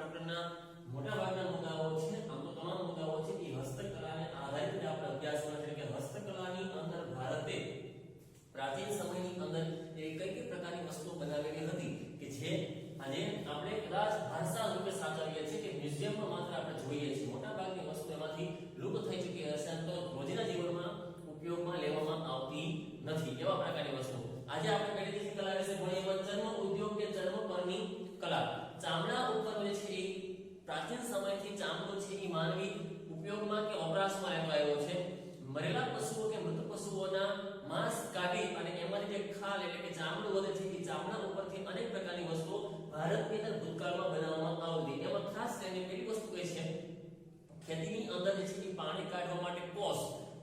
ચેપ્ટરના મોટા ભાગના મુદ્દાઓ છે, આમ તો તમામ મુદ્દાઓ છે એ હસ્તકલાને આધારિત આપણે અભ્યાસમાં છે કે હસ્તકલાની અંદર ભારતે પ્રાચીન સમયની અંદર એ કઈ પ્રકારની વસ્તુઓ બનાવેલી હતી કે જે આજે આપણે કદાચ ભાષા રૂપે સાચવીએ છીએ કે મ્યુઝિયમમાં માત્ર આપણે જોઈએ છીએ, મોટા ભાગની વસ્તુ એમાંથી લુપ્ત થઈ ચૂકી હશે તો રોજિંદા જીવનમાં ઉપયોગમાં લેવામાં આવતી નથી એવા પ્રકારની વસ્તુ. આજે આપણે કઈ રીતે કલા વિશે ભણીએ? ચર્મ ઉદ્યોગ કે ચર્મ પરની કલા. ચામડા ઉપર જે છે એ પ્રાચીન સમયથી ચામડો છે એ માનવી ઉપયોગમાં કે વપરાશમાં લેતો આવ્યો છે. મરેલા પશુઓ કે મૃત પશુઓના માંસ કાઢી અને એમાંથી જે ખાલ એટલે કે ચામડું વધે છે એ ચામડા ઉપરથી અનેક પ્રકારની વસ્તુઓ ભારતની અંદર ભૂતકાળમાં બનાવવામાં આવતી. એમાં ખાસ કરીને પેલી વસ્તુ કઈ છે, ખેતીની અંદર જે છે એ પાણી કાઢવા માટે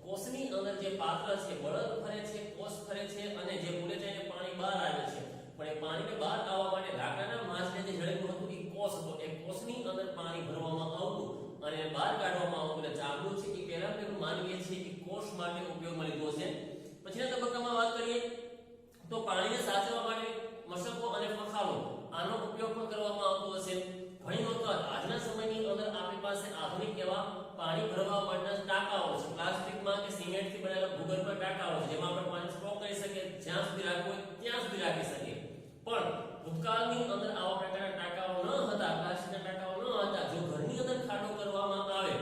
કોષની અંદર જે પાત્ર છે, બળદ ફરે છે, કોષ ફરે છે અને જે બોલે છે એને પાણી બહાર આવે છે. પણ એ પાણીને બહાર આવવા માટે લાકડાના માંસને જે જળેલું હતું એ કોષ હતો. એ કોષની અંદર પાણી ભરવામાં આવતું અને બહાર કાઢવામાં આવતું. એટલે ચામડું છે એ પહેલા પેલું માનવીએ છે એ કોષ માટે ઉપયોગમાં લીધો છે. પછીના તબક્કામાં વાત કરીએ તો પાણીને સાચવવા માટે મશકો અને પખાલો આનો ઉપયોગ પણ કરવામાં આવતો હશે. ઘણી વખત આજના સમયની અંદર આપણી પાસે આધુનિક એવા પાણી ભરવા માટેના ટાંકાઓ છે, પ્લાસ્ટિકમાં કે સિમેન્ટથી બનેલા ભૂગર્ભના ટાંકાઓ છે જેમાં આપણે પાણી સ્ટોક કરી શકીએ, જ્યાં સુધી રાખવું હોય ત્યાં સુધી રાખી શકીએ. પણ ભૂતકાળની અંદર આવા પ્રકારના ટાંકાઓ ન હતા, પ્લાસ્ટિકના ટાંકાઓ ન હતા. જો ઘરની અંદર ખાડો કરવામાં આવે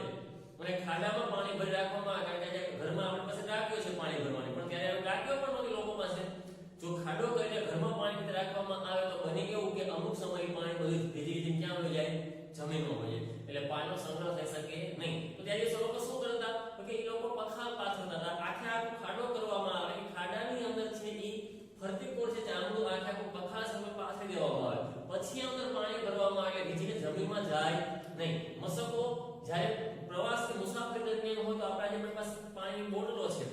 અને ખાડામાં પાણી ભરી રાખવામાં આવે, કારણ કે ઘરમાં આપણી પાસે ટાંકીઓ છે પાણી ભરવાની, પણ ત્યારે ટાંકીઓ પણ નહોતી લોકો પાસે. જો ખાડો કરીને ઘરમાં પાણી રાખવામાં આવે તો બને એવું કે અમુક સમયે પાણી બધું ભેજી ક્યાં વહી જાય? જમીનમાં વહી જાય. એટલે પાણીનો સંગ્રહ થઈ શકે નહીં. તો ત્યારે એ લોકો શું કરતા કે એ લોકો પખાલ પાથરતા હતા. આખો ખાડો કરવામાં આવે, એ ખાડાની અંદર છે એ ફરતી કોર છે ચામડું આખો પખાલ સમય પાથરી દેવામાં આવે, પછી અંદર પાણી ભરવામાં આવે, ભીજીને જમીનમાં જાય નહીં. મશકો જ્યારે પ્રવાસ કે મુસાફરી દરમિયાન હોય તો આપણા પાસે પાણીની બોટલો છે,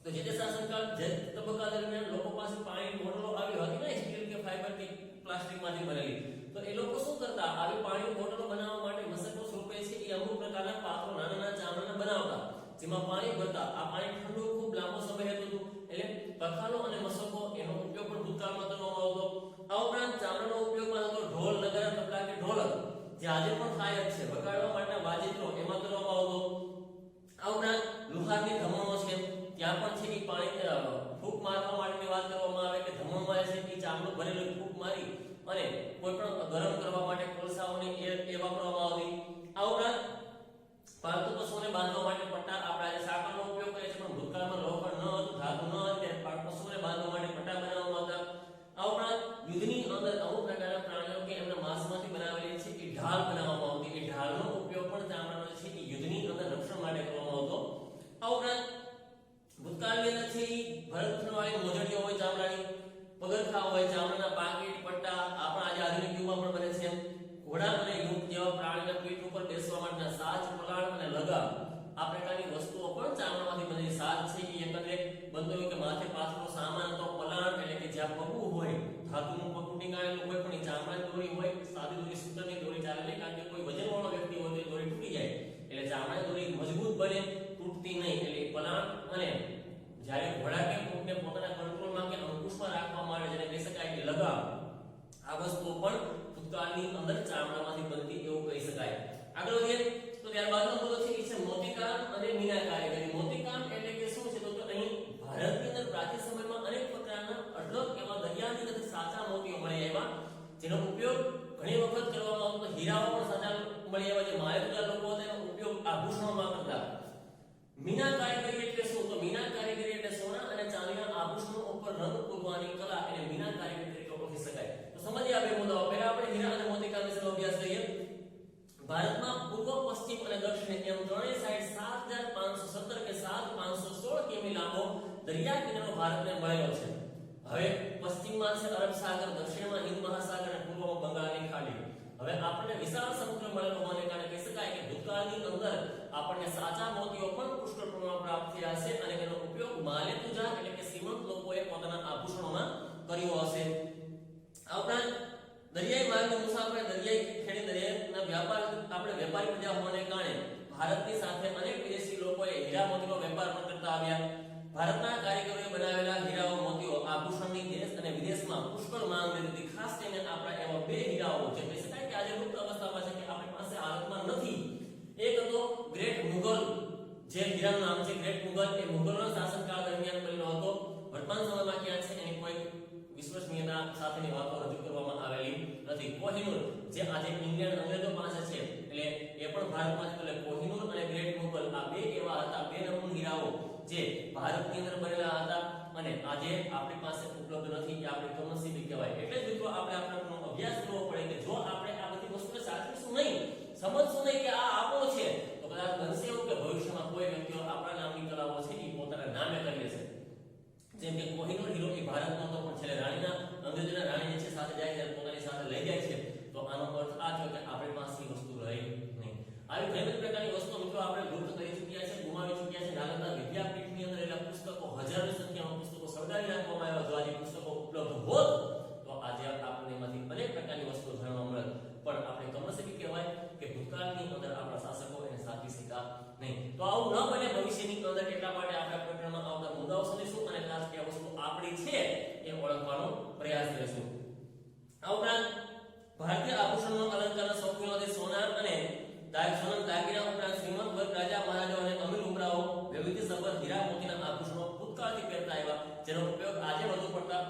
તો જે શાસનકાળ જે તબક્કા દરમિયાન લોકો પાસે પાણીની બોટલો આવી હતી ને, સ્ટીલ કે ફાઈબર કે પ્લાસ્ટિકમાંથી બનેલી, તો એ લોકો શું કરતા, આવી પાણીની બોટલો બનાવવા માટે મશકો સ્વરૂપે છે એ અમુક પ્રકારના પાત્રો નાના ચામડાના બનાવતા જેમાં પાણી ભરતા. આ પાણી ઠંડુ ખૂબ લાંબો સમય રહેતું હતું. એટલે પખાલો અને મશકો એનો ઉપયોગ પણ ભૂતકાળમાં કરવામાં આવતો. આ ઉપરાંત ચામડાનો ઉપયોગમાં થતો ઢોલ, નગારા, તબલા કે ઢોલક જે આજે પણ થાય જ છે, વગાડવા માટેના વાજિત્રો એમાં કરવામાં આવતો. આ ઉપરાંત લુહારની ધમણો છે, ત્યાં પણ છે એ પાણી ફૂંક મારવા માટેની વાત કરવામાં આવે કે ધમણમાં છે એ ચામડું ભરેલું ફૂંક મારી અને કોઈ પણ ગરમ કરવા માટે કોલસાઓને એ વાપરવામાં આવતી. આ ઉપરાંત પાલતુ પશુઓને બાંધવા માટે પટ્ટા, આપણે આજે સાકરનો ઉપયોગ કરીએ છીએ પણ ભૂતકાળમાં લોખંડ ન હતું, ધાતુ ન હતી, ત્યારે પશુઓને બાંધવા માટે પટ્ટા બનાવવામાં આવતા. આ ઉપરાંત યુદ્ધની અંદર અમુક પ્રકારના પ્રાણીઓ કે એમના માંસમાંથી બનાવેલી છે એ ઢાલ બનાવવામાં આવતી. એ ઢાલનો ઉપયોગ પણ ચામડાનો છે એ યુદ્ધની અંદર રક્ષણ માટે કરવામાં આવતો. આ ઉપરાંત ભૂતકાળની અંદર છે એ ભરતવાળી મોજડીઓ હોય ચામડાની, પગરખા હોય, ચામડાના પાકીટ, પટ્ટા આપણા આજે આધુનિક યુગમાં પણ બને છે. ઘોડા અને ઊંટ જેવા પ્રાણીના પીઠ ઉપર બેસવા માટેના સાજ, પલાણ અને લગામ આ પ્રકારની વસ્તુઓ પણ ચામડામાંથી બનેલી. સાજ છે એ એકંદરે બનતો હોય કે માથે પાછળનો સામાન તો પલાણ એટલે કે જ્યાં પગું હોય, ધાતુનું પગું ટીંગાયેલું હોય પણ એ ચામડાની દોરી હોય, સાદી દોરી, સૂતરની દોરી ચાલે નહીં, કારણ કે કોઈ વજનવાળો વ્યક્તિ હોય તો એ દોરી તૂટી જાય. એટલે ચામડાની દોરી મજબૂત બને, તૂટતી નહીં. એટલે પલાણ અને જ્યારે ઘોડા કે ઊંટને પોતાના કંટ્રોલમાં કે અંકુશમાં રાખવા માટે જેને કહી શકાય કે લગામ, આ વસ્તુઓ પણ ભૂતકાળની અંદર ચામડામાંથી બનતી એવું કહી શકાય. આગળ વધીએ તો ત્યારબાદનો મુદ્દો છે એ છે મોતીકામ અને મીના કારીગરી. મોતીકામ એટલે કે શું છે તો અહીં ભારતની અંદર પ્રાચીન સમયમાં અનેક પ્રકારના અઢળક એવા દરિયાની અંદર સાચા મોતીઓ મળી આવ્યા જેનો ઉપયોગ ઘણી વખત કરવામાં આવતો. હીરાઓ પણ સાચા મળી આવ્યા, જે માયકદાર લોકો હતા એનો ઉપયોગ આભૂષણોમાં કરતા. મીના કારીગરી એટલે શું તો મીના કારીગરી એટલે સોના અને ચાંદીના આભૂષણો ઉપર રંગ પૂરવાની કલા એને મીના કારીગરી તરીકે ઓળખી શકાય. તો સમજીએ આ બે મુદ્દાઓ. પહેલા આપણે હીરા અને મોતીકામ વિશેનો અભ્યાસ કરીએ. ભારતમાં પૂર્વ, પશ્ચિમ અને દક્ષિણ એમ ત્રણેય સાઈડ 7517 કે 7516 કિમી લાંબો દરિયા કિનારો ભારતને મળેલો છે. હવે પશ્ચિમમાં છે અરબ સાગર, દક્ષિણમાં હિંદ મહાસાગર અને પૂર્વમાં બંગાળની ખાડી. હવે આપણને વિશાળ સમુદ્ર મળેલો હોવાને કારણે કહી શકાય કે ભૂતકાળની અંદર આપણને સાચા મોતીઓ પણ પુષ્કળ પ્રમાણમાં પ્રાપ્ત થયા છે અને એનો ઉપયોગ માલેતુજા એટલે કે શ્રીમંત લોકોએ પોતાના આભૂષણોમાં કર્યો હશે. આ ઉપરાંત દરિયાઈ માર્ગની મુસાફરી, દરિયાઈ ખેડી, દરિયાના વ્યાપાર આપણે વેપારી પ્રજા હોવાને કારણે ભારતની સાથે અનેક વિદેશી લોકોએ હીરા મોતીનો વેપાર પણ કરતા આવ્યા. ભારતના કારીગરોએ બનાવેલા હીરાઓ, મોતીઓ આભૂષણની દેશ અને વિદેશમાં પુષ્કળ માંગ લીધી. ખાસ કરીને આપણા એવા બે હીરાઓ જે કહી શકાય કે આજે મુક્ત અવસ્થામાં જે હીરાનું નામ છે ગ્રેટ મુગલ, એ મુગલોના શાસનકાળ દરમિયાન બનેલો હતો. વર્તમાન સમયમાં ક્યાં છે એની કોઈ વિશ્વસનીયતા સાથેની વાતો રજૂ કરવામાં આવેલી નથી. કોહિનૂર જે આજે ઇંગ્લેન્ડ અંગ્રેજો પાસે છે, એટલે એ પણ ભારતમાં છે. એટલે કોહિનૂર અને ગ્રેટ મુગલ આ બે એવા હતા, બે નમૂન હીરાઓ જે ભારતની અંદર બનેલા હતા અને આજે આપણી પાસે ઉપલબ્ધ નથી. એ આપણી કમનસીબી કહેવાય. એટલે જ મિત્રો આપણે આપણો અભ્યાસ કરવો પડે કે જો આપણે આ બધી વસ્તુને સાચવીશું નહીં, સમજશું નહીં કે આ આપણો છે, તો કદાચ બનશે એવું કે ભવિષ્યમાં કોઈ વ્યક્તિઓ આપણા નામની કલાઓ છે એ પોતાના નામે કરી લેશે. જેમ કે કોહિનૂર હીરો એ ભારતનો હતો, પણ છેલ્લે રાણીના અંગ્રેજોના રાણી જે છે સાથે જાય છે, પોતાની સાથે લઈ જાય છે. તો આનો અર્થ આ થયો કે આપણી પાસે એ વસ્તુ રહી નહીં. આવી ઘણી બધી પ્રકારની વસ્તુઓ મિત્રો આપણે લુપ્ત કરી ચૂક્યા છે, ગુમાવી ચૂક્યા છે. નાલંદા વિદ્યાપીઠની અંદર રહેલા પુસ્તકો, હજારોની સંખ્યામાં પુસ્તકો સળગાવી નાખવામાં આવ્યા. જો આજે પુસ્તકો ઉપલબ્ધ હોત તો આજે આપણને એમાંથી અનેક પ્રકારની વસ્તુઓ જાણવા મળે. પણ આપણે કમનસીબી કહેવાય કે ભૂતકાળની અંદર આપણા શાસકો એને સાચવી શક્યા નહીં. તો આવું ન બને ભવિષ્યની અંદર, એટલા માટે આપણે પ્રકરણમાં આવતા મુદ્દાઓ સમજીશું અને ખાસ કે વસ્તુ આપણી છે એ ઓળખવાનો પ્રયાસ કરીશું. આ ઉપરાંત ભારતીય આભૂષણનો અલંકારનો સૌથી વધુ સોના અને સોના દાગીના ઉપરાંત શ્રીમંત વર્ગ, રાજા મહારાજાઓ અને અમીર ઉમરાઓ વૈવિધ્યસભર હીરા મોતીના આભૂષણો ભૂતકાળથી પહેરતા આવ્યા, જેનો ઉપયોગ આજે વધુ પડતા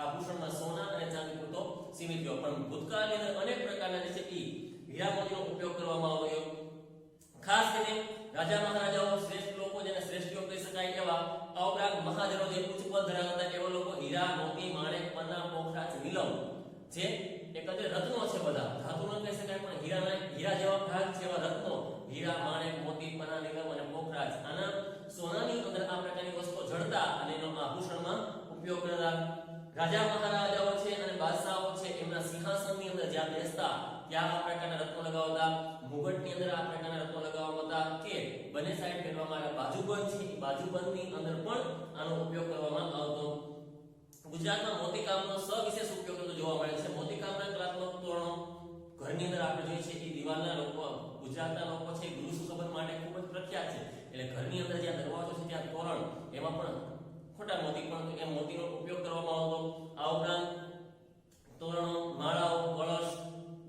આભૂષણમાં સોના અને ચાંદી પૂરતો સીમિત થયો. પણ ભૂતકાળની અંદર અનેક પ્રકારના જે છે હીરા મોતીનો ઉપયોગ કરવામાં આવ્યો. ખાસ કરીને રાજા મહારાજાઓ, શ્રેષ્ઠ લોકો જેને શ્રેષ્ઠીઓ કહી શકાય એવા, આ ઉપરાંત મહાજનો જે ઉચ્ચ પદ ધરાવતા એવા લોકો હીરા, મોતી, માણેક, પન્ના, પોખરાજ, નીલમ જે એકંદરે રત્નો છે, બધા ધાતુ ન કહી શકાય પણ હીરા જેવા ભાગ છે એવા રત્નો, હીરા, માણેક, મોતી, પન્ના, નીલમ અને પોખરાજ, આના સોનાની અંદર આ પ્રકારની વસ્તુઓ જડતા અને એનો આભૂષણમાં ઉપયોગ કરતા. રાજા મહારાજાઓ છે અને બાદશાહો છે, એમના સિંહાસનની અંદર જ્યાં બેસતા ત્યાં આ પ્રકારના રત્નો લગાવતા. મુગટની અંદર આ પ્રકારના રત્નો લગાવવામાં આવતા કે બંને સાઈડ પહેરવામાં આવે. બાજુબંધ છે, એ બાજુબંધની અંદર પણ આનો ઉપયોગ કરવામાં આવતો. ગુજરાતમાં મોતીકામનો સવિશેષ ઉપયોગ થતો જોવા મળે છે. મોતીકામના કલાત્મક તોરણો ઘરની અંદર આપણે જોઈએ છે કે દિવાલના લોકો, ગુજરાતના લોકો છે, ગૃહ સુશોભન માટે ખૂબ જ પ્રખ્યાત છે. એટલે ઘરની અંદર જ્યાં દરવાજો છે ત્યાં તોરણ, એમાં પણ ખોટા મોતી પણ એ મોતીનો ઉપયોગ કરવામાં આવતો. આ ઉપરાંત તોરણો, માળાઓ, કળશ,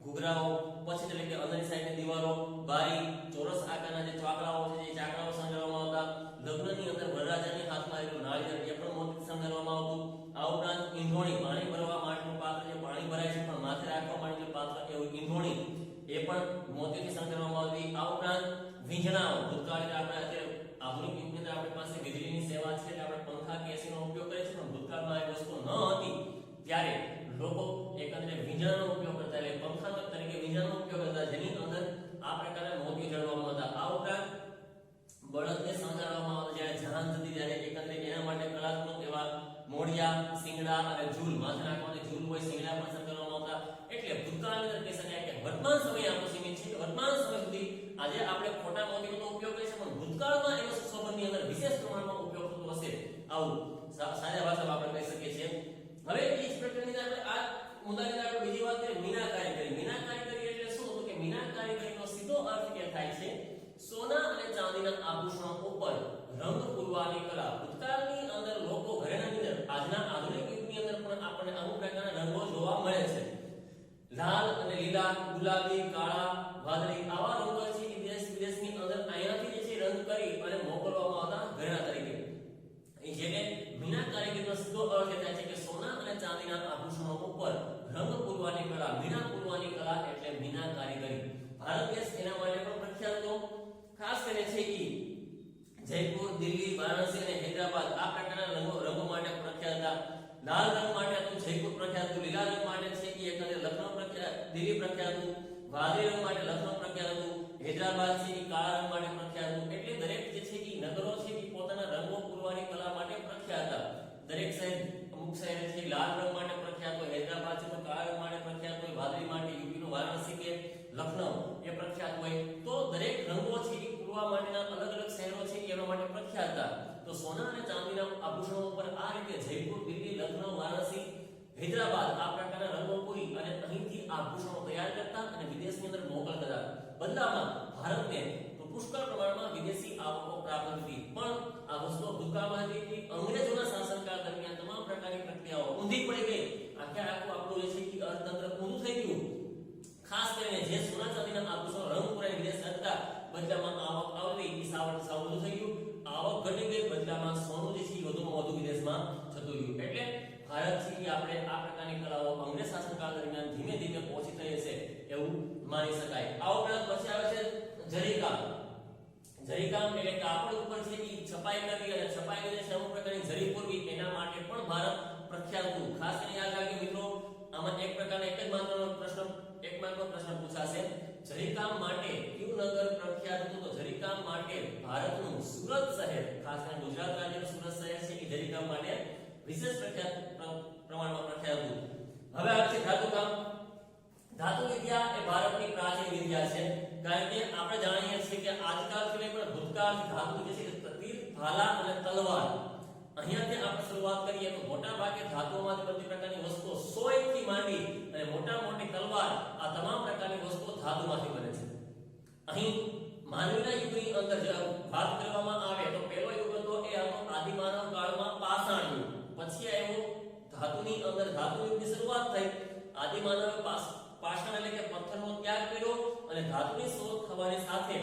ઘૂઘરાઓ, પછી એટલે કે અંદરની સાઈડની દિવાલો, બારી, ચોરસ આકારના જે ચાકડાઓ છે, જે ચાકડાઓ શણગારવામાં આવતા. લગ્નની અંદર વરરાજાની હાથમાં રહેલું નાળિયેર એ પણ મોતીથી શણગારવામાં આવતું. આ ઉપરાંત ઈંધોણી, પાણી ભરવા માટેનું પાત્ર, જે પાણી ભરાય છે પણ માથે રાખવા માટેનું પાત્ર એવું ઈંધોણી, એ પણ મોતીથી શણગારવામાં આવતી. આ ઉપરાંત વીંજણાઓ, ભૂતકાળની આપણે અત્યારે આધુનિક યુગની અંદર આપણી પાસે વીજળીની સેવા છે, એટલે આપણે પંખા કે એસીનો ઉપયોગ કરીએ છીએ, પણ ભૂતકાળમાં એ વસ્તુ ન હતી. ત્યારે લોકો એકંદરે વીંજણાનો ઉપયોગ કરતા, એટલે પંખા તરીકે વીંજણાનો ઉપયોગ કરતા, જેની અંદર આ પ્રકારના મોતી જડવામાં હતા. આ ઉપરાંત બળદને શણગારવામાં આવતા, જ્યારે જાન થતી ત્યારે એકંદરે એના માટે કલાત્મક એવા મોઢિયા, શિંગડા અને ઝૂલ, માથે નાખવાની ઝૂલ હોય, શિંગડા પણ શણગારવામાં આવતા. એટલે ભૂતકાળની અંદર કહી શકાય કે વર્તમાન સમય આપણો સીમિત છે. વર્તમાન સમય સુધી આજે આપણે ખોટા મોતીનો તો ઉપયોગ કરીએ છીએ, પણ ભૂતકાળમાં એનો સુશોભનની અંદર વિશેષ પ્રમાણમાં ઉપયોગ થતો હશે. આવું સાદા ભાષામાં આપણે કહી શકીએ છીએ. હવે એ જ પ્રકારની આપણે આ મુદ્દાની અંદર બીજી વાત કરીએ, મીના કારીગરી. મીના કારીગરી એટલે શું? તો કે મીના કારીગરીનો સીધો અર્થ એ થાય છે સોના અને ચાંદીના આભૂષણો ઉપર રંગ પૂરવાની કલા. ભૂતકાળની અંદર લોકો ઘરેણાની અંદર, આજના આધુનિક યુગની અંદર પણ આપણને અમુક પ્રકારના રંગો જોવા મળે છે. લાલ અને લીલા, ગુલાબી, કાળા, વાદળી, આવા રંગો છે એ દેશ વિદેશની અંદર અહીંયાથી જે છે રંગ કરી અને મોકલવામાં આવતા ઘરેણા તરીકે. જે કે મીના કારીગરીનો સીધો અર્થ એ થાય છે કે સોના અને ચાંદીના આભૂષણો ઉપર રંગ પૂરવાની કલા. મીના પૂરવાની કલા એટલે મીના કારીગરી. ભારત દેશ એના માટે પણ પ્રખ્યાત હતો. ખાસ કરીને છે કે જયપુર, દિલ્હી, વારાણસી અને હૈદરાબાદ આ પ્રકારના રંગો માટે પ્રખ્યાત હતા. લાલ રંગ માટે હતું જયપુર પ્રખ્યાત હતું. લીલા રંગ માટે છે કે એકંદરે લખનઉ પ્રખ્યાત, દિલ્હી પ્રખ્યાત હતું. વાદળી રંગ માટે લખનઉ પ્રખ્યાત હતું. હૈદરાબાદ છે એ કાળા રંગ માટે પ્રખ્યાત હતું. એટલે દરેક જે છે એ નગરો છે એ પોતાના રંગો પૂરવાની કલા માટે પ્રખ્યાત હતા. દરેક શહેર, અમુક શહેર છે લાલ રંગ માટે પ્રખ્યાત હોય, હૈદરાબાદ છે તો કાળા રંગ માટે પ્રખ્યાત હોય, વાદળી માટે યુપીનું વારાણસી કે લખનઉ એ પ્રખ્યાત હોય. તો દરેક રંગો છે એ પૂરવા માટેના અલગ અલગ શહેરો છે એના માટે પ્રખ્યાત હતા. તો સોના અને ચાંદીના આભૂષણો ઉપર આ રીતે જયપુર, દિલ્હી, લખનઉ, વારાણસી, હૈદરાબાદ આ પ્રકારના રંગો પૂરી અને અહીંથી આભૂષણો તૈયાર કરતા અને વિદેશની અંદર મોકલતા. બદલામાં ભારતને પુષ્કળ પ્રમાણમાં વિદેશી આવકો પ્રાપ્ત થતી. પણ આ વસ્તુઓ ભૂતકાળમાં હતી. અંગ્રેજોના શાસનકાળ દરમિયાન તમામ પ્રકારની પ્રક્રિયાઓ ઊંધી પડી ગઈ. આખે આખું આપણું જે છે કે અર્થતંત્ર ઊંધું થઈ ગયું. ખાસ કરીને જે સોના ચાંદીના આભૂષણો રંગ પૂરાઈ વિદેશ કરતા બદલામાં આવક આવતી એ સાવ ઊંધું થઈ ગયું. જરીકામ એટલે કાપડ ઉપર છે ઈ છપાઈ કરવી અને છપાઈ કરીને અમુક પ્રકારની જરી પૂરવી એના માટે પણ ભારત પ્રખ્યાત હતું. ખાસ કરીને યાદ રાખજો મિત્રો, આમાં એક પ્રકારનો એક જ માર્કનો પ્રશ્ન પૂછાશે. જરીકામ માટે કયું નગર પ્રખ્યાત હતું? તો જરીકામ માટે ભારતનું સુરત શહેર, ખાસ કરીને ગુજરાત રાજ્યનું સુરત શહેર છે એ જરીકામ માટે વિશેષ પ્રમાણમાં પ્રખ્યાત હતું. હવે આવે છે ધાતુકામ. ધાતુ વિદ્યા એ ભારતની પ્રાચીન વિદ્યા છે, કારણ કે આપણે જાણીએ છીએ કે આજકાલથી લઈ પણ ભૂતકાળથી ધાતુ જે છે તીર, ભાલા અને તલવાર, અહીંયાથી આપણે શરૂઆત કરીએ તો મોટા ભાગે ધાતુઓમાંથી બધી પ્રકારની વસ્તુઓ સોયથી માંડી અને મોટા મોટી તલવાર, આ તમામ પ્રકારની વસ્તુઓ ધાતુમાંથી બને છે. અહીં માનવીના યુગની અંદર જો વાત કરવામાં આવે તો પહેલો યુગ હતો એ હતો આદિમાનવ કાળમાં પાષાણ યુગ. પછી આવ્યો ધાતુની અંદર ધાતુ યુગની શરૂઆત થઈ. આદિમાનવે પાષાણ એટલે કે પથ્થરનો ત્યાગ કર્યો અને ધાતુની શોધ થવાની સાથે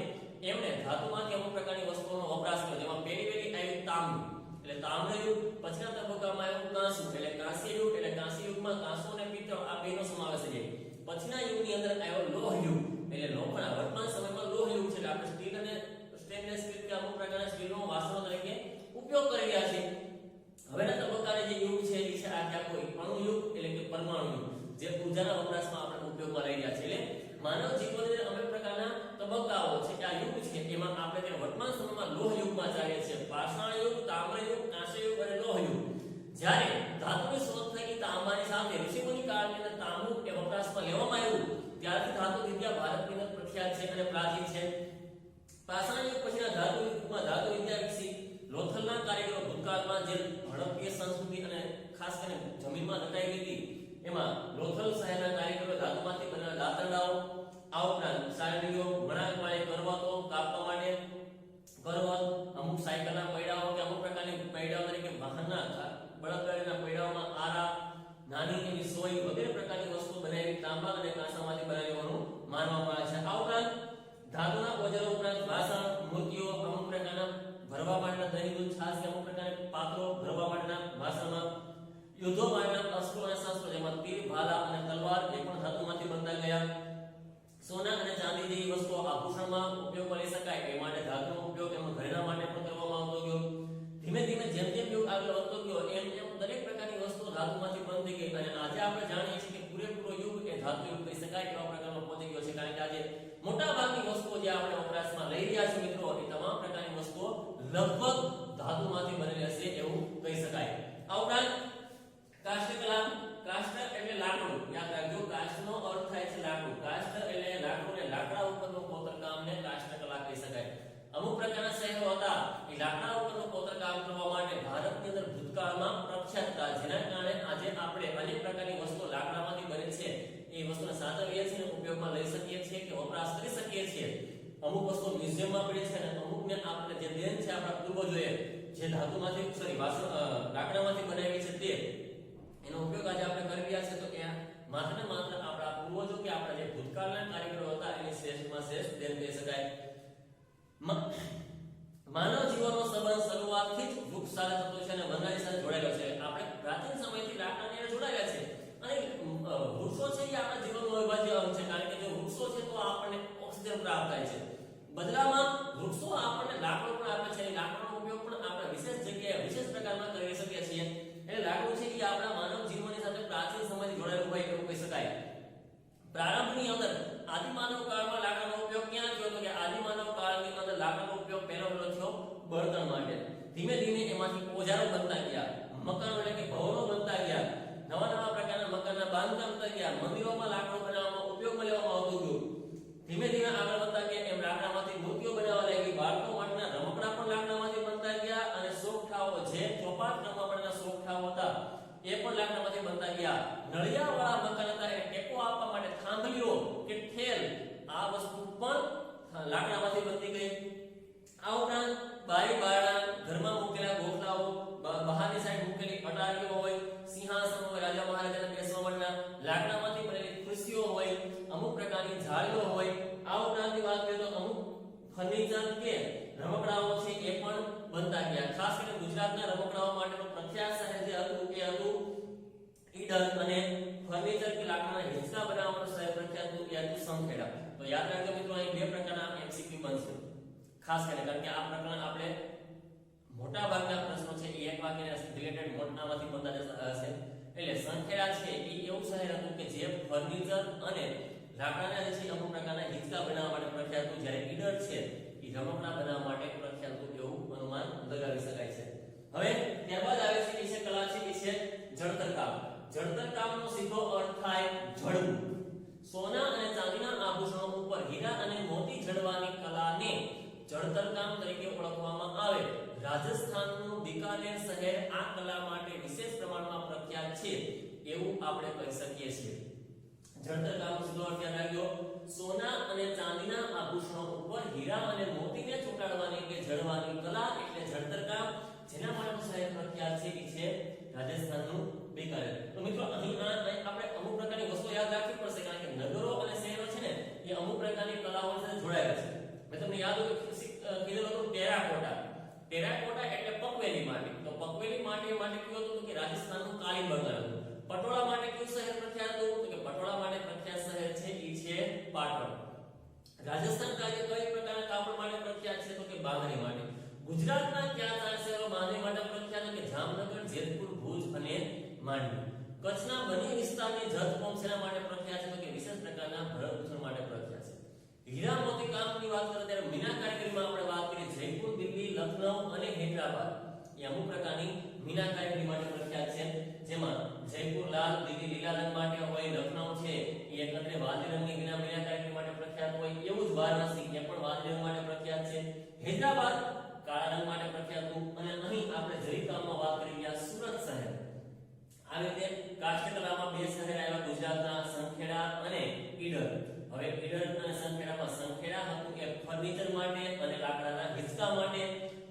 એમણે ધાતુમાંથી અમુક પ્રકારની વસ્તુઓનો વપરાશ કર્યો. જેમાં પહેલી આવી તાંબુ એટલે તામ્ર યુગ. પછીના તબક્કામાં આવ્યું કાંસુ એટલે કાંસ્ય યુગ. એટલે કાંસ્ય યુગમાં કાંસુ અને પિત્તળ આ બેનો સમાવેશ છે. પછીના યુગની અંદર આવ્યો લોહ યુગ એટલે લોખંડ. વર્તમાન સમયમાં લોહ યુગ છે એટલે આપણે સ્ટીલ અને સ્ટેનલેસ સ્ટીલ કે અમુક પ્રકારના સ્ટીલનો વાસણો તરીકે ઉપયોગ કરી રહ્યા છીએ. હવેના તબક્કાની જે યુગ છે એ છે આ કોઈ અણુ યુગ એટલે કે પરમાણુ યુગ, જે ઊર્જાના વપરાશમાં આપણે ઉપયોગમાં લઈ રહ્યા છીએ. એટલે માનવ જીવનના અનેક પ્રકારના તબક્કાઓ છે કે આ યુગ છે એમાં આપણે તે વર્તમાન સમયમાં લોહ યુગમાં ચાલીએ છીએ. પાષાણ યુગ, તામ્ર યુગ, કાંસ્ય યુગ અને લોહ યુગ. જ્યારે ધાતુની શોધ થઈ તાંબાની સાથે ઋષિમુનિ કાળની અંદર તાંબુ એ વપરાશમાં લેવામાં આવ્યું, ત્યારથી ધાતુ વિદ્યા ભારતની અંદર પ્રખ્યાત છે અને પ્રાચીન છે. પાષાણ યુગ પછીના ધાતુ યુગમાં ધાતુ વિદ્યા વિકસી. લોથલના કારીગરો ભૂતકાળમાં જે હડપ્પીય સંસ્કૃતિ અને ખાસ કરીને જમીનમાં દટાઈ ગઈ હતી એમાં લોથલ શહેરના કારીગરો ધાતુમાંથી બનેલા દાંતરડાઓ, આ ઉપરાંત સારણીઓ, વણાંકવાળી કરવતો કાપવા માટે કરવત, અમુક સાયકલના પૈડાઓ કે અમુક પ્રકારની પૈડાઓ તરીકે વાહનના બળદગાડીના પૈડાઓમાં આરા, નાની એવી સોય વગેરે પ્રકારની વસ્તુઓ બનાવી તાંબા અને કાંસામાંથી બનાવી હોવાનું માનવામાં આવે છે. આ ઉપરાંત ધાતુના ઓજારો ઉપરાંત વાસણ, મૂર્તિઓ, અમુક પ્રકારના ભરવા માટેના દહીં, દૂધ, છાશ કે અમુક પ્રકારના પાત્રો ભરવા માટેના વાસણમાં, યુદ્ધો માટેના અસ્ત્રો અને શસ્ત્રો જેમાં તીર, ભાલા અને તલવાર એ પણ ધાતુમાંથી બનતા ગયા. સોના અને ચાંદી જેવી વસ્તુઓ આભૂષણમાં ઉપયોગમાં લઈ શકાય એ માટે ધાતુનો ઉપયોગ એમાં ઘરેણા માટે પણ કરવામાં આવતો ગયો. ધીમે ધીમે જેમ જેમ યુગ આગળ વધતો ગયો એમ એમ દરેક પ્રકારની વસ્તુઓ ધાતુમાંથી બનતી ગઈ અને આજે આપણે જાણીએ છીએ કે પૂરેપૂરો યુગ એ ધાતુ યુગ કહી શકાય એવા પ્રકારનો પહોંચી ગયો છે. કારણ કે આજે મોટા ભાગની વસ્તુઓ જે આપણે વપરાશમાં લઈ રહ્યા છીએ મિત્રો, એ તમામ પ્રકારની વસ્તુઓ લગભગ ધાતુમાંથી બનેલી હશે એવું કહી શકાય. આ ઉપરાંત કાષ્ઠકલા. કાષ્ઠ એટલે લાકડું. યાદ રાખજો, કાષ્ઠનો અર્થ થાય છે લાકડું. કાષ્ઠ એટલે લાકડું ને લાકડા ઉપરનું કોતરકામને કાષ્ઠકલા કહી શકાય. અમુક પ્રકારના શહેરો હતા એ લાકડા ઉપરનું કોતરકામ કરવા માટે ભારતની અંદર ભૂતકાળમાં પ્રખ્યાત હતા, જેના કારણે આજે આપણે અનેક પ્રકારની વસ્તુઓ લાકડામાંથી બને છે એ વસ્તુને સાચવીએ છીએ, ઉપયોગમાં લઈ શકીએ છીએ કે વપરાશ કરી શકીએ છીએ. અમુક વસ્તુઓ મ્યુઝિયમમાં પડી છે અને અમુકને આપણે જે દેન છે આપણા પૂર્વજોએ જે ધાતુમાંથી લાકડામાંથી બનાવી છે તે એનો ઉપયોગ આજે આપણે કરી રહ્યા છે. તો એ માત્ર ને માત્ર આપણા પૂર્વજો કે આપણા જે ભૂતકાળના કારીગરો હતા એની શ્રેષ્ઠમાં શ્રેષ્ઠ દેન કહી શકાય. માનવ જીવનનો સંબંધ શરૂઆતથી જ વૃક્ષ સાથે થતો છે અને વનરાજી સાથે જોડાયેલો છે. આપણે પ્રાચીન સમયથી લાકડાને જોડાયેલા છે અને વૃક્ષો છે એ આપણા જીવનનો અવિભાજ્ય અંગ છે. કારણ કે જો વૃક્ષો છે તો આપણને ઓક્સિજન પ્રાપ્ત થાય છે, બદલામાં વૃક્ષો આપણને લાકડું પણ આપે છે. લાકડાનો ઉપયોગ પણ આપણે વિશેષ જગ્યાએ વિશેષ પ્રકારમાં કરી શકીએ છીએ. એટલે લાકડું છે એ આપણા માનવ જીવનની સાથે પ્રાચીન સમયથી જોડાયેલું હોય એવું કહી શકાય. પ્રારંભની અંદર આદિમાનવ કાળમાં લાકડાનો ઉપયોગ ક્યાં થયો? તો કે આદિમાનવ કાળની અંદર લાકડાનો ઉપયોગ પહેલો થયો બળતણ માટે. ધીમે ધીમે એમાંથી ઓજારો બનતા ગયા, મકાનો એટલે કે ભવનો બનતા ગયા, નવા નવા પ્રકારના મકાનના બાંધકામ થતા ગયા, મંદિરોમાં લાકડું બનાવવામાં ઉપયોગમાં લેવામાં આવતું ગયું. ધીમે ધીમે આગળ વધતા ગયા એમ લાકડામાંથી મૂર્તિઓ બનાવવા લાગી. બાળકો માટેના રમકડા પણ લાકડામાંથી બનતા ગયા અને સોગઠાઓ જે ચોપાટ રમવા માટેના સોગઠાઓ હતા એ પણ લાકડામાંથી બનતા ગયા. નળિયાવાળા મકાન હતા એને ટેકો આપવા માટે થાંભલીઓ કે ઠેલ આ વસ્તુ પણ લાકડામાંથી બનતી ગઈ. આ ઉપરાંત બારી બારણા, ઘરમાં મૂકેલા ગોખલાઓ, બહારની સાઈડ મૂકેલી અટારીઓ હોય, સિંહાસન હોય, રાજા મહારાજાને બેસવા માટેના લાકડામાંથી બનેલી ખુરશીઓ હોય, અમુક પ્રકારની જાળીઓ હોય. આ ઉપરાંતની વાત કરીએ તો અમુક ફર્નિચર કે રમકડાઓ છે એ પણ બનતા ગયા. ખાસ કરીને ગુજરાતના રમકડાઓ માટેનું પ્રખ્યાત શહેર જે હતું એ હતું ઈડર અને ફર્નિચર કે લાકડાના હિંચકા બનાવવાનું શહેર પ્રખ્યાત હતું એ હતું સંખેડા. તો યાદ રાખજો મિત્રો, અહીં બે પ્રકારના MCQ બનશે. ખાસ કરીને કારણ કે આ પ્રકરણ આપણે મોટા ભાગના પ્રશ્નો છે એ એક વાક્યને રિલેટેડ મોટામાંથી બનતા હશે. એટલે સંખેડા છે એ એવું શહેર હતું કે જે ફર્નિચર અને લાકડાના જે છે અમુક પ્રકારના હિંચકા બનાવવા માટે પ્રખ્યાત હતું, જ્યારે ઈડર છે એ રમકડા બનાવવા માટે પ્રખ્યાત હતું એવું અનુમાન લગાવી શકાય છે. હવે ત્યારબાદ આવે છે એ છે કલા છે એ છે જળતર કામ. જળતર કામનો સીધો અર્થ થાય જડવું. સોના અને ચાંદીના આભૂષણો ઉપર હીરા અને મોતી જડવાની કલાને જળતર કામ તરીકે ઓળખવામાં આવે. રાજસ્થાનનું બીકાનેર શહેર આ કલા માટે વિશેષ પ્રમાણમાં પ્રખ્યાત છે એવું આપણે કહી શકીએ છીએ. જળતર કામનો સીધો અર્થ યાદ રાખજો. સોના અને ચાંદીના આભૂષણો ઉપર હીરા અને મોતીને ચોંટાડવાની કે જડવાની કલા એટલે જળતર કામ. જેના માટે શહેર પ્રખ્યાત છે એ છે રાજસ્થાનનું બીકાનેર. તો મિત્રો અહીં આપણે અમુક પ્રકારની વસ્તુઓ યાદ રાખવી પડશે કારણ કે નગરો અને શહેરો છે ને એ અમુક પ્રકારની કલાઓ સાથે જોડાયેલા છે. મેં તમને યાદ હોય કીધું હતું ટેરાકોટા. ટેરાકોટા એટલે પકવેલી માટી. તો પકવેલી માટી માટે કયું હતું કે રાજસ્થાનનું કાળી બંગાળ હતું. પટોળા માટે કયું શહેર પ્રખ્યાત હતું તો કે પટોળા માટે પ્રખ્યાત શહેર છે એ છે પાટણ. રાજસ્થાન રાજ્ય કઈ પ્રકારના કાપડ માટે પ્રખ્યાત છે તો કે બાંધણી માટે. ગુજરાતના કયા ચાર શહેરો બાંધણી માટે પ્રખ્યાત છે કે જામનગર, જેતપુર, ભુજ અને માંડવી. કચ્છના બની વિસ્તારની જત કોમ શેના માટે પ્રખ્યાત છે તો કે વિશેષ પ્રકારના ભરતભૂષણ માટે પ્રખ્યાત છે. હીરા મોતી કામની વાત કરીએ ત્યારે મીના કારીગરીમાં આપણે વાત કરીએ જયપુર, દિલ્હી, લખનઉ અને હૈદરાબાદ એ અમુક પ્રકારની મીના કારીગરી માટે પ્રખ્યાત છે. જેમાં જયપુર લાલ, દિલ્હી લીલા રંગ માટે હોય, લખનઉ છે એ એકંદરે વાદળી રંગની મીના કારીગરી માટે પ્રખ્યાત હોય, એવું જ વારાણસી એ પણ વાદળી રંગ માટે પ્રખ્યાત છે. હૈદરાબાદ કાળા રંગ માટે પ્રખ્યાત હતું. અને અહીં આપણે જરી કામમાં વાત કરી રહ્યા સુરત શહેર. આ રીતે કાષ્ઠકલામાં બે શહેર આવ્યા ગુજરાતના, સંખેડા અને ઈડર. હવે ઈડર અને સંખેડામાં સંખેડા હતું કે ફર્નિચર માટે અને લાકડાના હિંચકા માટે,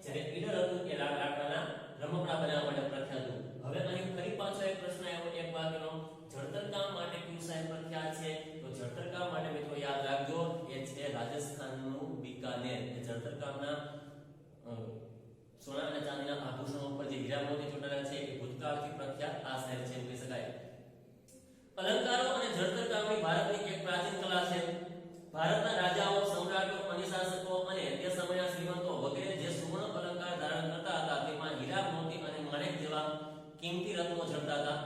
જ્યારે ઈડર હતું કે લાકડાના રમકડા બનાવવા માટે પ્રખ્યાત હતું. હવે અહીં ફરી પાછો એક પ્રશ્ન આવ્યો એક વાક્યનો, જળતર કામ માટે કયું શહેર પ્રખ્યાત છે તો જળતર કામ માટે મિત્રો યાદ રાખજો એ છે રાજસ્થાનનું બીકાનેર. એ જળતર કામના સોના અને ચાંદીના આભૂષણો ઉપર જે હીરા મોતી ચોંટાડેલા છે એ ભૂતકાળથી પ્રખ્યાત આ શહેર છે એમ કહી શકાય. અલંકારો અને જળતર કામની ભારતની એક પ્રાચીન કલા છે. ભારતના રાજાઓ, સમ્રાટો, અનિશાસકો અને તે સમયના શ્રીમંતો વગેરે જે સુવર્ણ અલંકાર ધારણ કરતા હતા તેમાં હીરા, મોતી અને માણેક જેવા કિંમતી રત્નો જડતા હતા.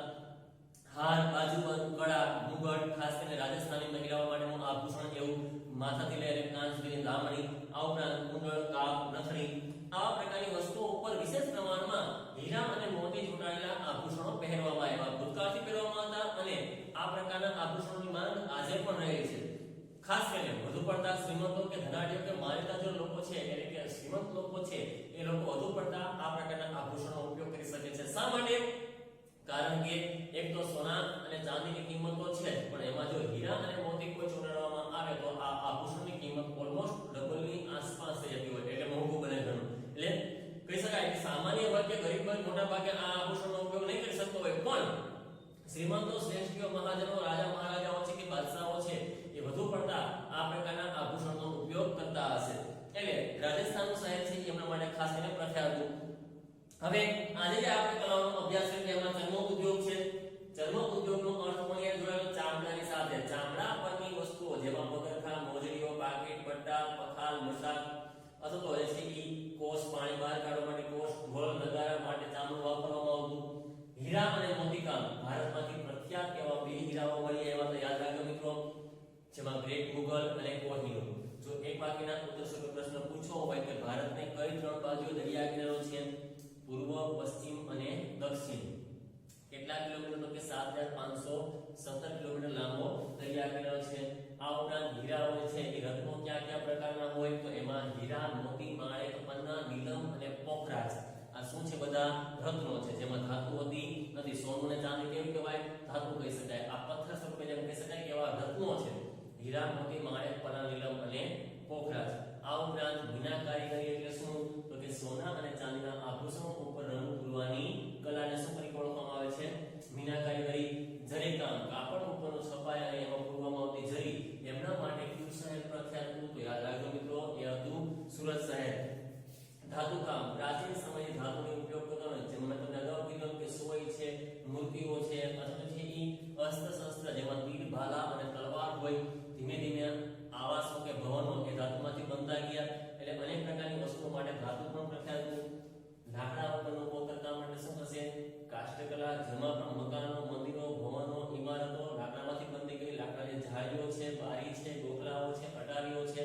હાર, બાજુબંધ, કડા, મુગટ, ખાસ કરીને રાજસ્થાની મહિલાઓ માટેનું આભૂષણ એવું માથાથી લઈને કાન સુધીની દામણી, આ ઉપરાંત કુંડળ, કાપ, નથણી આવા પ્રકારની વસ્તુઓ ઉપર વિશેષ પ્રમાણમાં હીરા અને મોતી ચોંટાડેલા આભૂષણો પહેરવામાં આવ્યા. ભૂતકાળથી પહેરવામાં હતા અને આ પ્રકારના આભૂષણોની માંગ આજે પણ રહી છે. ખાસ કરીને વધુ પડતા શ્રીમંતો કે ધનાઢ્યો કે માન્યતાજર લોકો છે એટલે કે શ્રીમંત લોકો છે એ લોકો વધુ પડતા આ પ્રકારના આભૂષણોનો ઉપયોગ કરી શકે છે. શા માટે? કારણ કે એક તો સોના અને ચાંદીની કિંમત તો છે પણ એમાં જો હીરા અને મોતી કોઈ ચોંટાડવામાં આવે તો આ આભૂષણની કિંમત ઓલમોસ્ટ ડબલની આસપાસ થઈ જતી હોય એટલે મોંઘું બને ઘણું. એટલે કહી શકાય કે સામાન્ય વર્ગ કે ગરીબ વર્ગ મોટા ભાગે આ આભૂષણનો ઉપયોગ નહીં કરી શકતો હોય, પણ શ્રીમંતો, શ્રેષ્ઠીઓ, મહાજનો, રાજા મહારાજાઓ છે કે બાદશાહો છે એ વધુ પડતા આ પ્રકારના આભૂષણનો ઉપયોગ કરતા હશે. એટલે રાજસ્થાનનું શહેર છે એ એમના માટે ખાસ કરીને પ્રખ્યાત હતું. હવે આજે જે આપણે કલાઓનો અભ્યાસ કરીએ એમાં ચર્મ ઉદ્યોગ છે. ચર્મ ઉદ્યોગનો અર્થ પણ એ જોડાયેલો ચામડાની સાથે. ચામડા પરની વસ્તુઓ જેમાં પગરખાં, મોજડીઓ, પાકીટ, પટ્ટા, પખાલ, મશાક અથવા તો છે ઈ કોષ, પાણી બહાર કાઢવા માટે કોષ, ઢોલ, નગારા માટે ચામડું વાપરવામાં આવતું. હીરા અને મોતીકામ ભારતમાંથી પ્રખ્યાત એવા બે હીરાઓ મળી આવ્યા તો યાદ રાખજો મિત્રો, જેમાં ગ્રેટ મુગલ અને કોહિનૂર. જો એક બાકીના ઉત્તર પ્રશ્ન પૂછવો હોય કે ભારતને કઈ ત્રણ બાજુએ દરિયા કિનારો છે? પૂર્વ, પશ્ચિમ અને દક્ષિણ. કેટલા કિલોમીટર તો કે 7517 કિલોમીટર લાંબો દરિયા કિનારો છે. આ ઉપરાંત હીરા હોય છે એ રત્નો કયા કયા પ્રકારના હોય તો એમાં હીરા, મોતી, માણેક, પન્ના, નીલમ અને પોખરાજ આ શું છે? બધા રત્નો છે જેમાં ધાતુ હોતી નથી. સોનું અને ચાંદી કેવું કહેવાય? ધાતુ કહી શકાય. આ પથ્થર સ્વરૂપે જેમ કહી શકાય કે એવા રત્નો છે. હીરા, મોતી, માણેક, પન્ના, નીલમ અને પોખરાજ. આ ઉપરાંત મીના કારીગરી એટલે શું તો કે સોના અને ચાંદીના આભૂષણો ઉપર રંગ પૂરવાની કલાને શું તરીકે ઓળખવામાં આવે છે? મીના કારીગરી. જરીકામ, કાપડ ઉપરનો છપાય અને એમાં પૂરવામાં આવતી જરી, એમના માટે કયું શહેર પ્રખ્યાત હતું તો યાદ રાખજો મિત્રો એ હતું સુરત શહેર. ધાતુકામ, પ્રાચીન સમયે ધાતુનો ઉપયોગ કરતો હોય જેમાં મેં તમને અગાઉ કીધું કે સોય છે, મૂર્તિઓ છે અથવા તો છે ઈ અસ્ત્ર શસ્ત્ર જેમાં તીર, ભાલા અને તલવાર હોય. ધીમે ધીમે આવાસો કે ભવનો એ ધાતુમાંથી બનતા ગયા એટલે અનેક પ્રકાર માટે ધાતુ પણ પ્રખ્યાત હતું. લાકડા ઉપરનું કોતરકામ એટલે શું થશે? કાષ્ઠકલા, જેમાં પણ મકાનો, મંદિરો, ભવનો, ઇમારતો લાકડામાંથી બનતી ગઈ. લાકડાની જાળીઓ છે, બારી છે, ડોકલાઓ છે, અટારીઓ છે.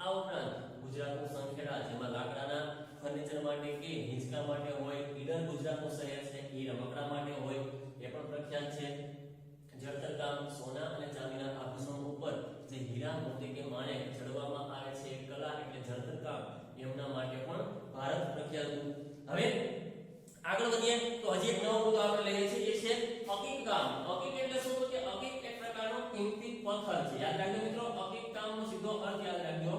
આ ઉપરાંત ગુજરાતનું સંખેડા, જેમાં લાકડાના ફર્નિચર માટે કે હિંચકા માટે હોય. ઈડર ગુજરાતનું શહેર છે, એ રમકડા માટે હોય, એ પણ પ્રખ્યાત છે. જળતર કામ, સોના અને ચાંદીના આભૂષણો ઉપર જે હીરા, મોતી કે માણેક જડવામાં આવે છે, કલા એટલે જળતર કામ, એમના માટે પણ ભારત પ્રખ્યાત હતું. હવે આગળ વધીએ તો હજી એક નવો મુદ્દો આપણે લઈએ છીએ, એ છે અકીક કામ. અકીક એટલે શું? તો કે અકીક એક પ્રકારનો કિંમતી પથ્થર છે. યાદ રાખજો મિત્રો, અકીક કામનો સીધો અર્થ યાદ રાખજો.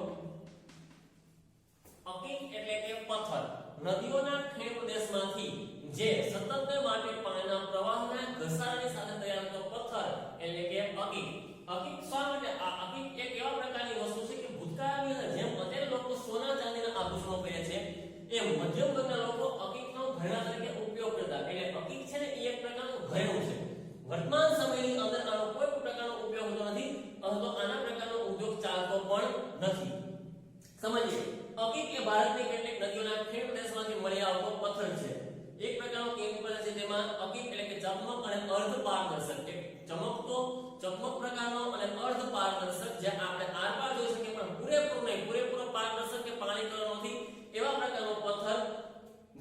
અકીક એટલે કે પથ્થર. નદીઓના ખીણ પ્રદેશમાંથી જે સતત માટે પાણીના પ્રવાહના ઘસારાની સાથે તૈયાર થતો પથ્થર એટલે કે અકીક. અકીક શા માટે? આ અકીક એક એવા પ્રકારની વસ્તુ છે કે ભૂતકાળની અંદર જેમ અત્યારે લોકો સોના ચાંદીના આભૂષણો પહેરે છે, એમ મધ્યમ વર્ગના લોકો અકીકનો ઘરેણા તરીકે ઉપયોગ કરતા. એટલે અકીક છે ને એ એક પ્રકારનું ઘરેણું છે. વર્તમાન સમયની અંદર આનો કોઈ પ્રકારનો ઉપયોગ હોતો નથી, અથવા તો આના પ્રકારનો ઉદ્યોગ ચાલતો પણ નથી. સમજીએ, અકીક એ ભારતની કેટલીક નદીઓના ખીણ પ્રદેશમાંથી મળી આવતો પથ્થર છે. એક પ્રકારનો કિંમતી પદાર્થ છે. તેમાં અકીક એટલે કે ચમક અને અર્ધ પારદર્શક, એક ચમકતો ચમક પ્રકારનો અને અર્ધ પારદર્શક, જે આપણે આરપાર જોઈ શકીએ પણ પૂરેપૂરો નહીં, પૂરેપૂરો પારદર્શક કે પાણી કલર નથી, એવા પ્રકારનો પથ્થર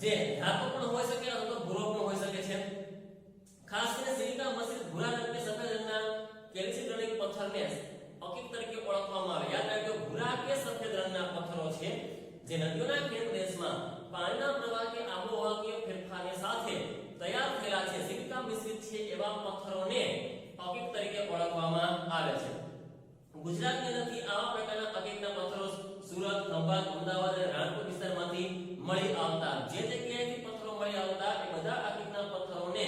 જે ધાતુ પણ હોઈ શકે અથવા તો ભૂરો પણ હોઈ શકે છે. ખાસ કરીને સિલિકા મિશ્રિત ભૂરા રંગના સફેદ રંગના કેલ્સિટ્રોનિક પથ્થરને અકીક તરીકે ઓળખવામાં આવે. યાદ રાખજો, ભૂરા કે સફેદ રંગના પથ્થરો છે જે નદીઓના ખીણ પ્રદેશમાં પાણીના પ્રવાહ કે આબોહવાકીય ફેરફારની સાથે તૈયાર થયેલા છે, સિલિકા મિશ્રિત છે, એવા પથ્થરોને અકીક તરીકે ઓળખવામાં આવે છે. ગુજરાતની અંદરથી આવા પ્રકારના અકીકના પથ્થરો સુરત, ખંભાત, અમદાવાદ અને રાણપુર વિસ્તારમાંથી મળી આવતા. જે જગ્યાએથી પથ્થરો મળી આવતા એ બધા અકીકના પથ્થરોને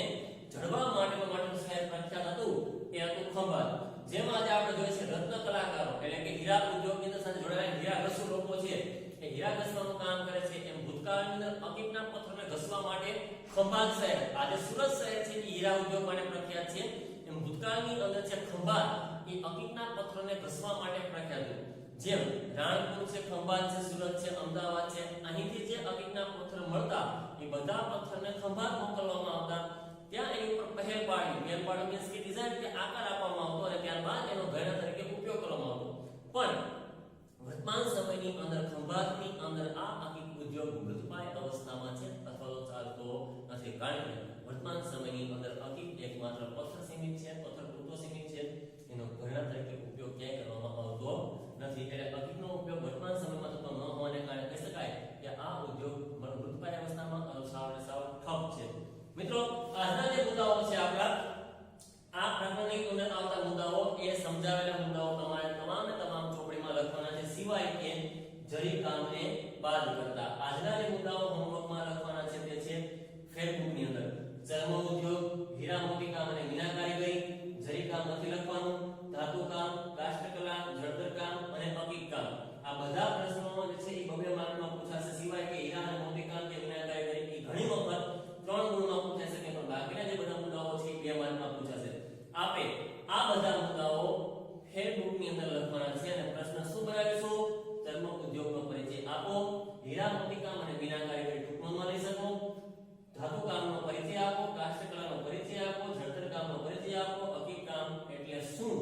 જડવા માટેનું શહેર પ્રખ્યાત હતું, એ હતું ખંભાત. જેમાં આજે આપણે જોઈએ છે રત્ન કલાકારો એટલે કે હીરા ઉદ્યોગની સાથે જોડાયેલા હીરા ઘસુ લોકો છે, એ હીરા ઘસવાનું કામ કરે છે. એમ ભૂતકાળની અંદર અકીકના પથ્થરોને ઘસવા માટે ખંભાત શહેર, આજે સુરત શહેર છે એ હીરા ઉદ્યોગ માટે પ્રખ્યાત છે. એમ ભૂતકાળની અંદર છે ખંભાત એ અકીકના પથ્થરોને ઘસવા માટે પ્રખ્યાત હતું. જેમ રાણપુર છે, ખંભાત છે, સુરત છે, અમદાવાદ છે, અહીંથી જે અકીકના પથ્થર મળતા એ બધા પથ્થરને ખંભાત મોકલવામાં આવતા. ત્યાં એની ઉપર પહેલ પાડી મીન્સ કે ડિઝાઇન કે આકાર આપવામાં આવતો અને ત્યારબાદ એનો ઘરેણા તરીકે ઉપયોગ કરવામાં આવતો. પણ વર્તમાન સમયની અંદર ખંભાતની અંદર આ અકીક ઉદ્યોગ મૃતપાય અવસ્થામાં છે અથવા તો ચાલતો નથી. કારણ કે વર્તમાન સમયની અંદર અકીક એકમાત્ર પથ્થર સીમિત છે, પથ્થર પૂરતો સીમિત છે, એનો ઘરેણા તરીકે ઉપયોગ ક્યાંય કરવામાં આવતો નથી. એટલે અકીકનો ઉપયોગ વર્તમાન સમયમાં થતો ન હોવાને કારણે કહી શકાય કે આ ઉદ્યોગ મૃતપાય અવસ્થામાં સાવ ઠપ છે. મિત્રો, આજના જે મુદ્દાઓ છે આપણા આ પ્રકરણની અંદર આવતા મુદ્દાઓ એ સમજાવેલા મુદ્દાઓ તમારે તમામ ચોપડીમાં લખવાના છે, સિવાય કે જરી કામને બાદ કરતા. આજના જે મુદ્દાઓ હોમવર્કમાં લખવાના છે તે છે ફેરબુકની અંદર ચર્મ ઉદ્યોગ, હીરા મોતી કામ અને મીનાકારીગરી, જરી કામ નથી લખવાનું, ધાતુ કામ, કાષ્ઠકલા, જળતર કામ અને અકીક કામ. આ બધા પ્રશ્નો જે છે એ 2 માર્કમાં પૂછાશે. સિવાય કે હીરા અને મોતી કામ કે મીનાકારીગરી એ ઘણી વખત 3 ગુણમાં પૂછાઈ શકે, પણ બાકીના જે બધા મુદ્દાઓ છે એ 2 માર્કમાં પૂછાશે. આપે આ બધા મુદ્દાઓ ફેરબુકની અંદર લખવાના છે અને પ્રશ્ન શું બનાવીશું? ચર્મ ઉદ્યોગનો પરિચય આપો, હીરા મોતી કામ અને મીનાકારીગરી ટૂંકમાં લઈ શકો, ધાતુ કામનો પરિચય આપો, કાષ્ઠકલાનો પરિચય આપો, જળતર કામનો પરિચય આપો, અકીક કામ એટલે શું?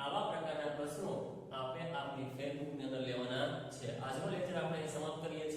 આવા પ્રકારના પ્રશ્નો આપણે આપણી ફેરબુકની અંદર લેવાના છે. આજનો લેક્ચર આપણે સમાપ્ત કરીએ છીએ.